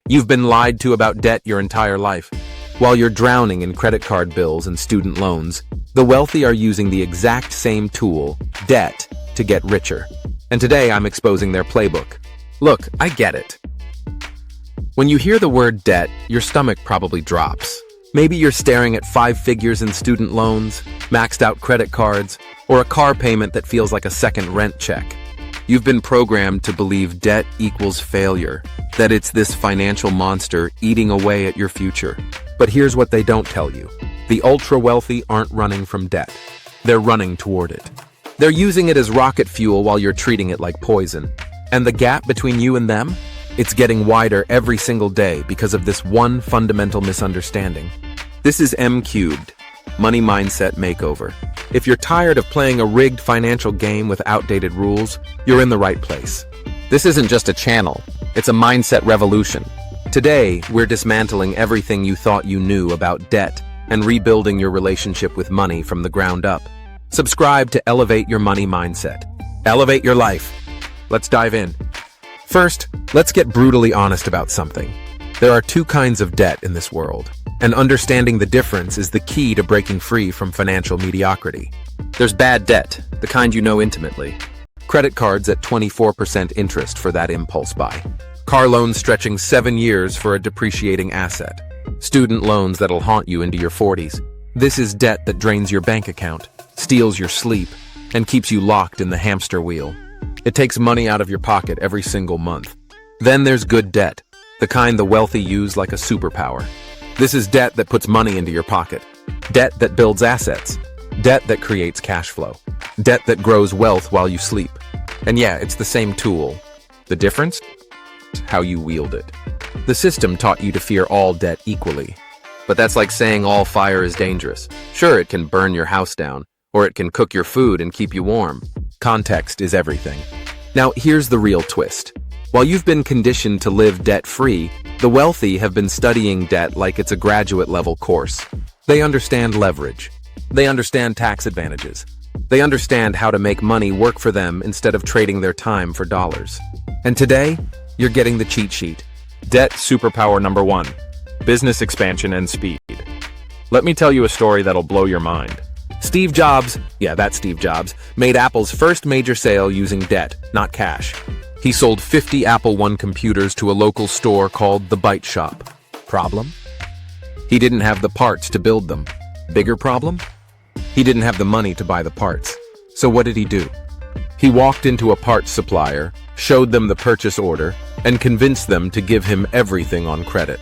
You've been lied to about debt your entire life. While you're drowning in credit card bills and student loans, the wealthy are using the exact same tool, debt, to get richer. And today I'm exposing their playbook. Look, I get it. When you hear the word debt, your stomach probably drops. Maybe you're staring at 5 figures in student loans, maxed out credit cards, or a car payment that feels like a second rent check. You've been programmed to believe debt equals failure, that it's this financial monster eating away at your future. But here's what they don't tell you. The ultra-wealthy aren't running from debt. They're running toward it. They're using it as rocket fuel while you're treating it like poison. And the gap between you and them? It's getting wider every single day because of this one fundamental misunderstanding. This is M cubed, Money Mindset Makeover. If you're tired of playing a rigged financial game with outdated rules, you're in the right place. This isn't just a channel, it's a mindset revolution. Today, we're dismantling everything you thought you knew about debt and rebuilding your relationship with money from the ground up. Subscribe to Elevate Your Money Mindset. Elevate your life. Let's dive in. First, let's get brutally honest about something. There are 2 kinds of debt in this world, and understanding the difference is the key to breaking free from financial mediocrity. There's bad debt, the kind you know intimately. Credit cards at 24% interest for that impulse buy. Car loans stretching 7 years for a depreciating asset. Student loans that'll haunt you into your 40s. This is debt that drains your bank account, steals your sleep, and keeps you locked in the hamster wheel. It takes money out of your pocket every single month. Then there's good debt, the kind the wealthy use like a superpower. This is debt that puts money into your pocket. Debt that builds assets. Debt that creates cash flow. Debt that grows wealth while you sleep. And yeah, it's the same tool. The difference? How you wield it. The system taught you to fear all debt equally. But that's like saying all fire is dangerous. Sure, it can burn your house down, or it can cook your food and keep you warm. Context is everything. Now, here's the real twist. While you've been conditioned to live debt-free, the wealthy have been studying debt like it's a graduate-level course. They understand leverage. They understand tax advantages. They understand how to make money work for them instead of trading their time for dollars. And today, you're getting the cheat sheet. Debt superpower number 1. Business expansion and speed. Let me tell you a story that'll blow your mind. Steve Jobs, that's Steve Jobs, made Apple's first major sale using debt, not cash. He sold 50 Apple I computers to a local store called The Byte Shop. Problem? He didn't have the parts to build them. Bigger problem? He didn't have the money to buy the parts. So what did he do? He walked into a parts supplier, showed them the purchase order, and convinced them to give him everything on credit.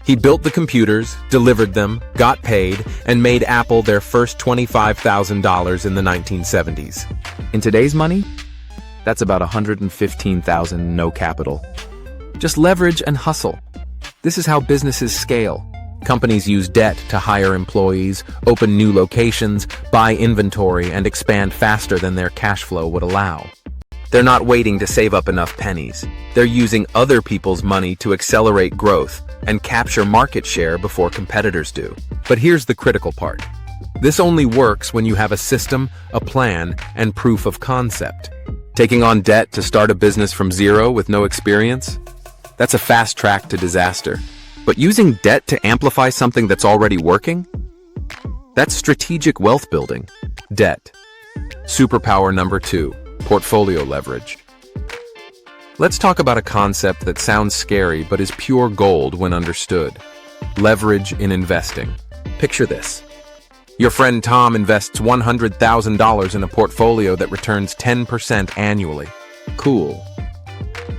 He built the computers, delivered them, got paid, and made Apple their first $25,000 in the 1970s. In today's money, that's about $115,000 no capital. Just leverage and hustle. This is how businesses scale. Companies use debt to hire employees, open new locations, buy inventory, and expand faster than their cash flow would allow. They're not waiting to save up enough pennies. They're using other people's money to accelerate growth and capture market share before competitors do. But here's the critical part. This only works when you have a system, a plan, and proof of concept. Taking on debt to start a business from zero with no experience? That's a fast track to disaster. But using debt to amplify something that's already working? That's strategic wealth building. Debt. Superpower number 2. Portfolio leverage. Let's talk about a concept that sounds scary but is pure gold when understood. Leverage in investing. Picture this. Your friend Tom invests $100,000 in a portfolio that returns 10% annually. Cool.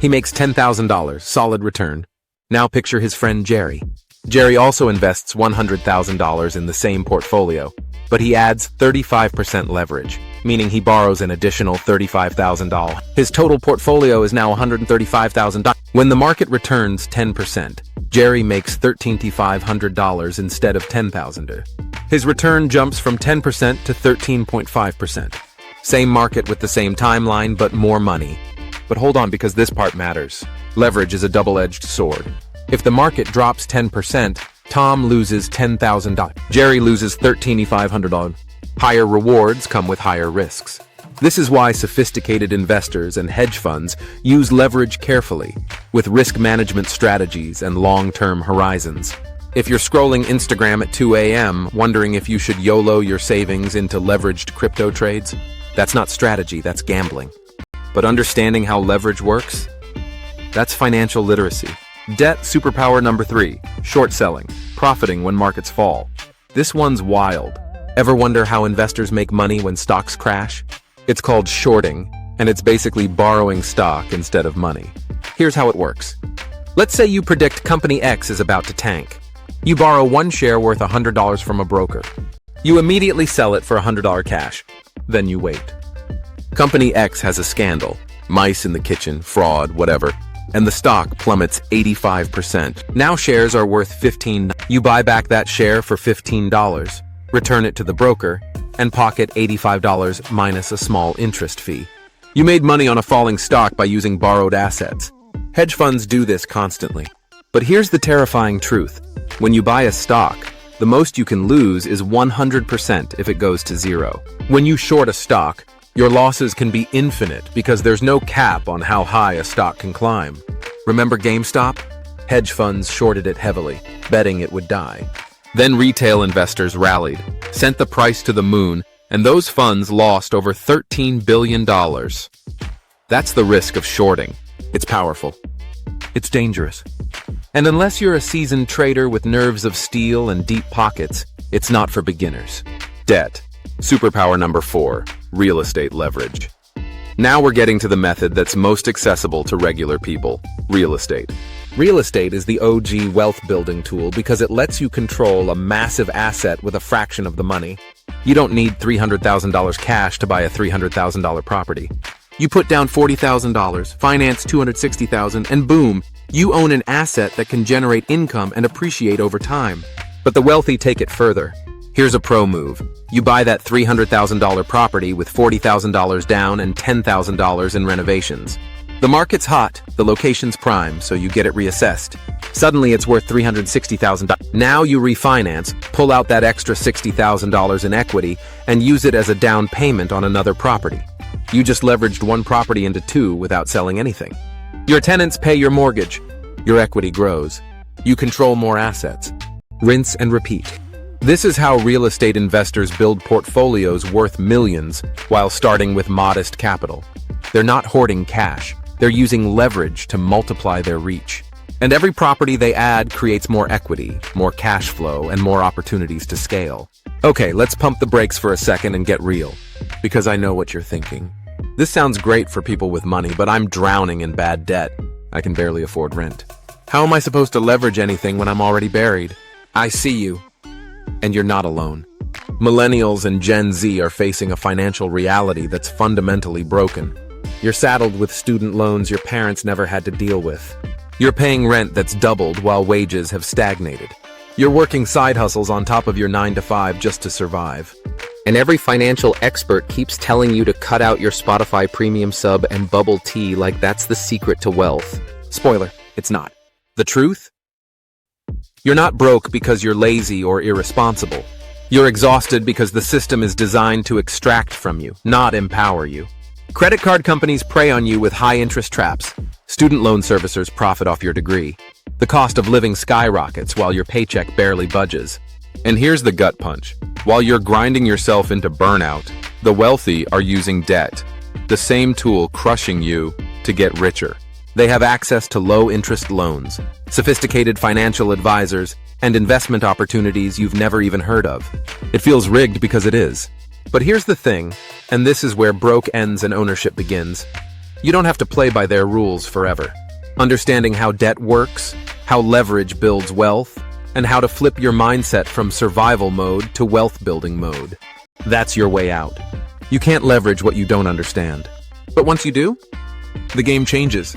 He makes $10,000, solid return. Now picture his friend Jerry. Jerry also invests $100,000 in the same portfolio, but he adds 35% leverage, meaning he borrows an additional $35,000. His total portfolio is now $135,000. When the market returns 10%, Jerry makes $13,500 instead of $10,000. His return jumps from 10% to 13.5%. Same market with the same timeline, but more money. But hold on, because this part matters. Leverage is a double-edged sword. If the market drops 10%, Tom loses $10,000. Jerry loses $13,500. Higher rewards come with higher risks. This is why sophisticated investors and hedge funds use leverage carefully, with risk management strategies and long-term horizons. If you're scrolling Instagram at 2 a.m. wondering if you should YOLO your savings into leveraged crypto trades, that's not strategy, that's gambling. But understanding how leverage works? That's financial literacy. Debt superpower number 3, short selling, profiting when markets fall. This one's wild. Ever wonder how investors make money when stocks crash? It's called shorting, and it's basically borrowing stock instead of money. Here's how it works. Let's say you predict company X is about to tank. You borrow one share worth $100 from a broker. You immediately sell it for $100 cash. Then you wait. Company X has a scandal, mice in the kitchen, fraud, whatever, and the stock plummets 85%. Now shares are worth $15. You buy back that share for $15, return it to the broker, and pocket $85 minus a small interest fee. You made money on a falling stock by using borrowed assets. Hedge funds do this constantly. But here's the terrifying truth. When you buy a stock, the most you can lose is 100% if it goes to zero. When you short a stock, your losses can be infinite because there's no cap on how high a stock can climb. Remember GameStop? Hedge funds shorted it heavily, betting it would die. Then retail investors rallied, sent the price to the moon, and those funds lost over $13 billion. That's the risk of shorting. It's powerful. It's dangerous. And unless you're a seasoned trader with nerves of steel and deep pockets, it's not for beginners. Debt. Superpower number 4, real estate leverage. Now we're getting to the method that's most accessible to regular people, real estate. Real estate is the OG wealth building tool because it lets you control a massive asset with a fraction of the money. You don't need $300,000 cash to buy a $300,000 property. You put down $40,000, finance $260,000, and boom, you own an asset that can generate income and appreciate over time. But the wealthy take it further. Here's a pro move. You buy that $300,000 property with $40,000 down and $10,000 in renovations. The market's hot, the location's prime, so you get it reassessed. Suddenly it's worth $360,000. Now you refinance, pull out that extra $60,000 in equity, and use it as a down payment on another property. You just leveraged one property into 2 without selling anything. Your tenants pay your mortgage. Your equity grows. You control more assets. Rinse and repeat. This is how real estate investors build portfolios worth millions while starting with modest capital. They're not hoarding cash. They're using leverage to multiply their reach. And every property they add creates more equity, more cash flow, and more opportunities to scale. Okay, let's pump the brakes for a second and get real. Because I know what you're thinking. This sounds great for people with money, but I'm drowning in bad debt. I can barely afford rent. How am I supposed to leverage anything when I'm already buried? I see you. And you're not alone. Millennials and Gen Z are facing a financial reality that's fundamentally broken. You're saddled with student loans your parents never had to deal with. You're paying rent that's doubled while wages have stagnated. You're working side hustles on top of your 9-to-5 just to survive. And every financial expert keeps telling you to cut out your Spotify premium sub and bubble tea like that's the secret to wealth. Spoiler, it's not. The truth? You're not broke because you're lazy or irresponsible. You're exhausted because the system is designed to extract from you, not empower you. Credit card companies prey on you with high-interest traps. Student loan servicers profit off your degree. The cost of living skyrockets while your paycheck barely budges. And here's the gut punch. While you're grinding yourself into burnout, the wealthy are using debt, the same tool crushing you, to get richer. They have access to low-interest loans, sophisticated financial advisors, and investment opportunities you've never even heard of. It feels rigged because it is. But here's the thing, and this is where broke ends and ownership begins. You don't have to play by their rules forever. Understanding how debt works, how leverage builds wealth, and how to flip your mindset from survival mode to wealth-building mode. That's your way out. You can't leverage what you don't understand. But once you do, the game changes.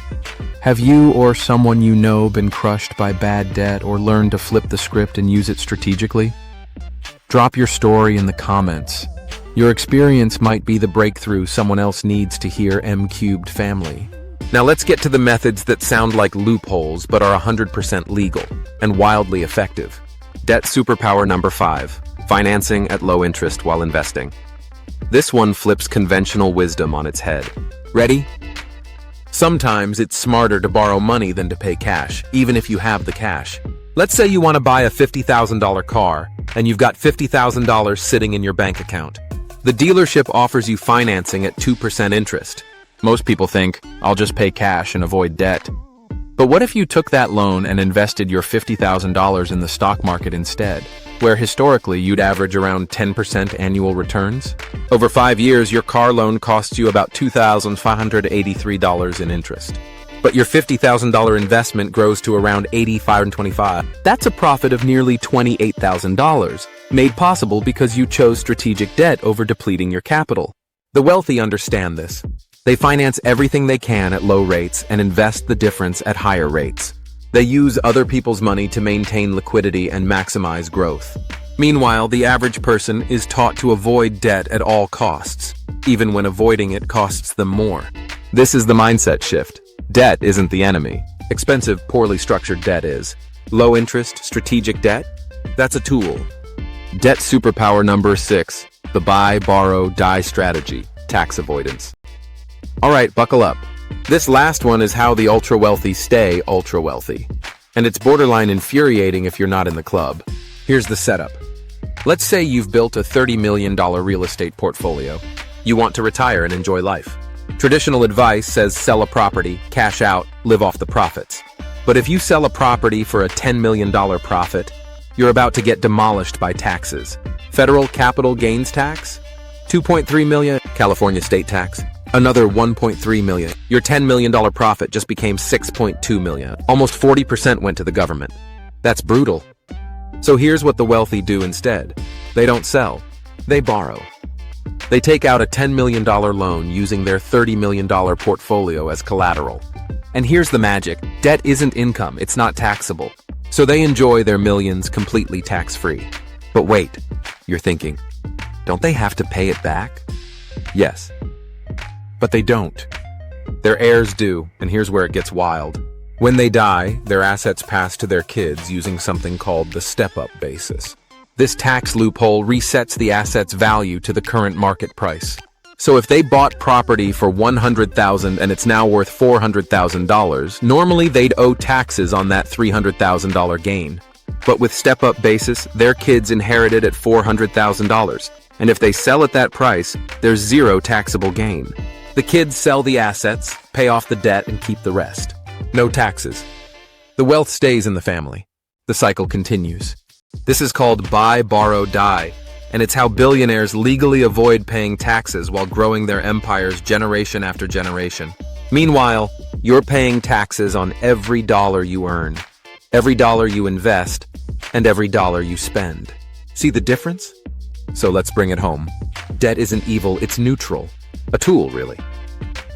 Have you or someone you know been crushed by bad debt or learned to flip the script and use it strategically? Drop your story in the comments. Your experience might be the breakthrough someone else needs to hear M-Cubed family. Now let's get to the methods that sound like loopholes but are 100% legal and wildly effective. Debt superpower number 5, financing at low interest while investing. This one flips conventional wisdom on its head. Ready? Sometimes it's smarter to borrow money than to pay cash, even if you have the cash. Let's say you want to buy a $50,000 car, and you've got $50,000 sitting in your bank account. The dealership offers you financing at 2% interest. Most people think, I'll just pay cash and avoid debt. But what if you took that loan and invested your $50,000 in the stock market instead, where historically you'd average around 10% annual returns? Over 5 years, your car loan costs you about $2,583 in interest. But your $50,000 investment grows to around $8,525. That's a profit of nearly $28,000, made possible because you chose strategic debt over depleting your capital. The wealthy understand this. They finance everything they can at low rates and invest the difference at higher rates. They use other people's money to maintain liquidity and maximize growth. Meanwhile, the average person is taught to avoid debt at all costs, even when avoiding it costs them more. This is the mindset shift. Debt isn't the enemy. Expensive, poorly structured debt is. Low interest, strategic debt? That's a tool. Debt superpower number 6, the buy, borrow, die strategy, tax avoidance. All right, buckle up. This last one is how the ultra-wealthy stay ultra-wealthy. And it's borderline infuriating if you're not in the club. Here's the setup. Let's say you've built a $30 million real estate portfolio. You want to retire and enjoy life. Traditional advice says sell a property, cash out, live off the profits. But if you sell a property for a $10 million profit, you're about to get demolished by taxes. Federal capital gains tax, $2.3 million, California state tax, another $1.3 million. Your $10 million profit just became $6.2 million. Almost 40% went to the government. That's brutal. So here's what the wealthy do instead. They don't sell, they borrow. They take out a $10 million loan using their $30 million portfolio as collateral. And here's the magic. Debt isn't income, it's not taxable. So they enjoy their millions completely tax-free. But wait, you're thinking, don't they have to pay it back? Yes. But they don't. Their heirs do, and here's where it gets wild. When they die, their assets pass to their kids using something called the step-up basis. This tax loophole resets the asset's value to the current market price. So if they bought property for $100,000 and it's now worth $400,000, normally they'd owe taxes on that $300,000 gain. But with step-up basis, their kids inherit it at $400,000. And if they sell at that price, there's zero taxable gain. The kids sell the assets, pay off the debt, and keep the rest. No taxes. The wealth stays in the family. The cycle continues. This is called buy, borrow, die, and it's how billionaires legally avoid paying taxes while growing their empires generation after generation. Meanwhile, you're paying taxes on every dollar you earn, every dollar you invest, and every dollar you spend. See the difference? So let's bring it home. Debt isn't evil, it's neutral. A tool, really.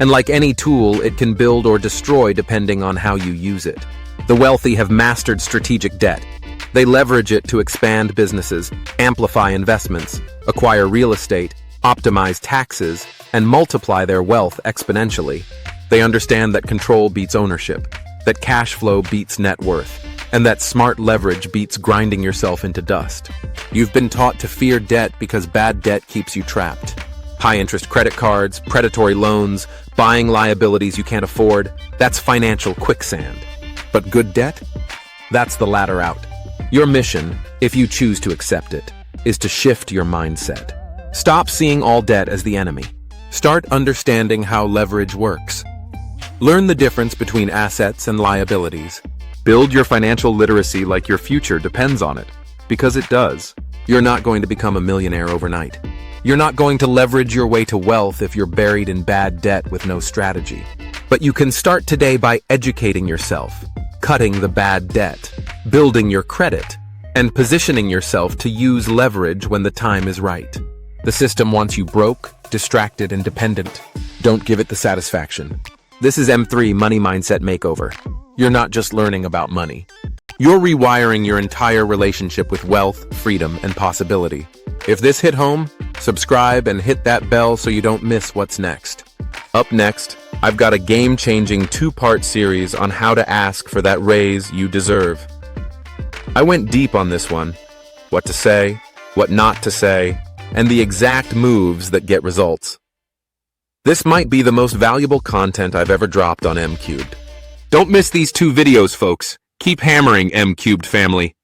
And like any tool, it can build or destroy depending on how you use it. The wealthy have mastered strategic debt. They leverage it to expand businesses, amplify investments, acquire real estate, optimize taxes, and multiply their wealth exponentially. They understand that control beats ownership, that cash flow beats net worth, and that smart leverage beats grinding yourself into dust. You've been taught to fear debt because bad debt keeps you trapped. High-interest credit cards, predatory loans, buying liabilities you can't afford, that's financial quicksand. But good debt? That's the ladder out. Your mission, if you choose to accept it, is to shift your mindset. Stop seeing all debt as the enemy. Start understanding how leverage works. Learn the difference between assets and liabilities. Build your financial literacy like your future depends on it, because it does. You're not going to become a millionaire overnight. You're not going to leverage your way to wealth if you're buried in bad debt with no strategy. But you can start today by educating yourself, cutting the bad debt, building your credit, and positioning yourself to use leverage when the time is right. The system wants you broke, distracted, and dependent. Don't give it the satisfaction. This is M3 Money Mindset Makeover. You're not just learning about money. You're rewiring your entire relationship with wealth, freedom, and possibility. If this hit home, subscribe and hit that bell so you don't miss what's next. Up next, I've got a game-changing 2-part series on how to ask for that raise you deserve. I went deep on this one. What to say, what not to say, and the exact moves that get results. This might be the most valuable content I've ever dropped on M Cubed. Don't miss these 2 videos, folks. Keep hammering, M Cubed family.